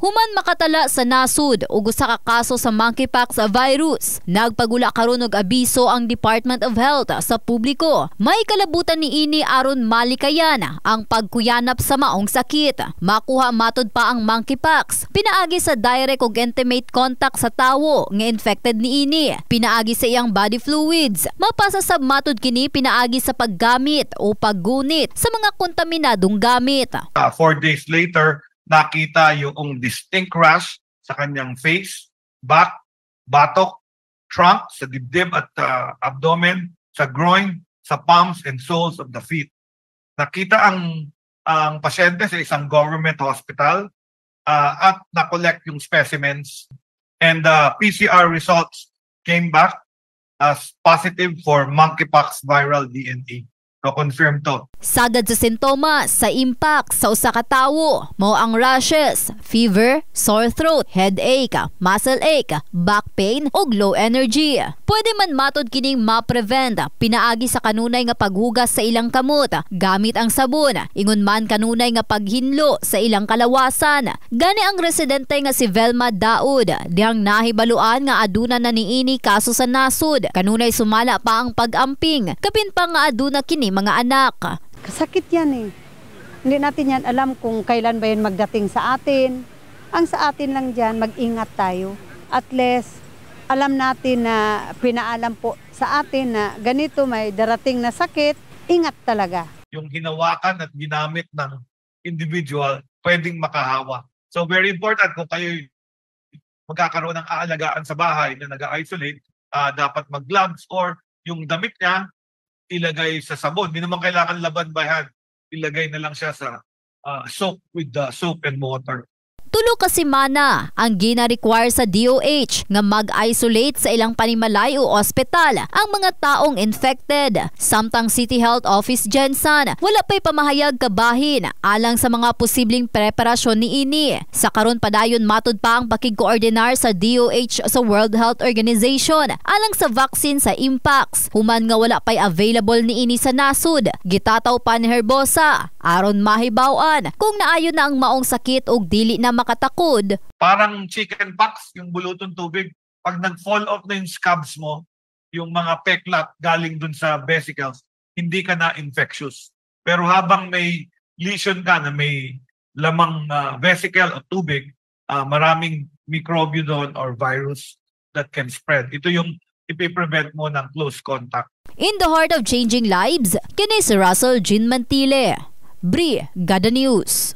Human makatala sa nasud ug usa ka kaso sa monkeypox virus. Nagpagula karon og abiso ang Department of Health sa publiko. May kalabutan niini aron malikayan ang pagkuyanap sa maong sakit. Makuha matud pa ang monkeypox pinaagi sa direct ug intimate contact sa tawo nga infected niini. Pinaagi sa iyang body fluids. Mapasa sab matud kini pinaagi sa paggamit o paggunit sa mga kontaminadong gamit. 4 days later, nakita yung distinct rash sa kanyang face, back, batok, trunk, sa dibdib at abdomen, sa groin, sa palms and soles of the feet. Nakita ang pasyente sa isang government hospital at na-collect yung specimens, and PCR results came back as positive for monkeypox viral DNA. So confirm to. Sagad sa sintomas sa impact sa usa ka tawo mao ang rashes, fever, sore throat, headache, muscle ache, back pain ug low energy. Pwede man matod kining ma-prevent pinaagi sa kanunay nga paghugas sa ilang kamot gamit ang sabon, ingon man kanunay nga paghinlo sa ilang kalawasan. Gani ang residente nga si Velma Daud dihang nahibaluan nga aduna na niini kaso sa nasud. Kanunay sumala pa ang pag-amping kapin pa nga aduna kini mga anak. Kasakit yan eh. Hindi natin yan alam kung kailan ba yan magdating sa atin. Ang sa atin lang dyan, mag-ingat tayo. At least, alam natin na pinaalam po sa atin na ganito may darating na sakit, ingat talaga. Yung hinawakan at ginamit ng individual, pwedeng makahawa. So very important kung kayo magkakaroon ng aalagaan sa bahay na nag-isolate, dapat mag-gloves or yung damit niya, ilagay sa sabon. Hindi naman kailangan laban by hand. Ilagay na lang siya sa soap with the soap and water. Tulo ka semana ang gina-require sa DOH nga mag-isolate sa ilang panimalay o ospital ang mga taong infected. Samtang City Health Office Jensen, wala pa'y pamahayag kabahin alang sa mga posibleng preparasyon niini. Sa karon padayon matud pa ang pakigkoordinar sa DOH sa World Health Organization alang sa vaccine sa Impax. Human nga wala pa'y available niini sa nasud. Gitataw pa ni Herbosa aron mahibaw-an kung naayon na ang maong sakit ug dili na makatakod. Parang chicken pox, yung bulutong tubig. Pag nag-fall off na yung scabs mo, yung mga peklat galing dun sa vesicles, hindi ka na infectious. Pero habang may lesion ka na may lamang vesicle o tubig, maraming microbio doon or virus that can spread. Ito yung ipiprevent mo ng close contact. In the heart of changing lives, kini si Russell Jean Mantile, Brigada News.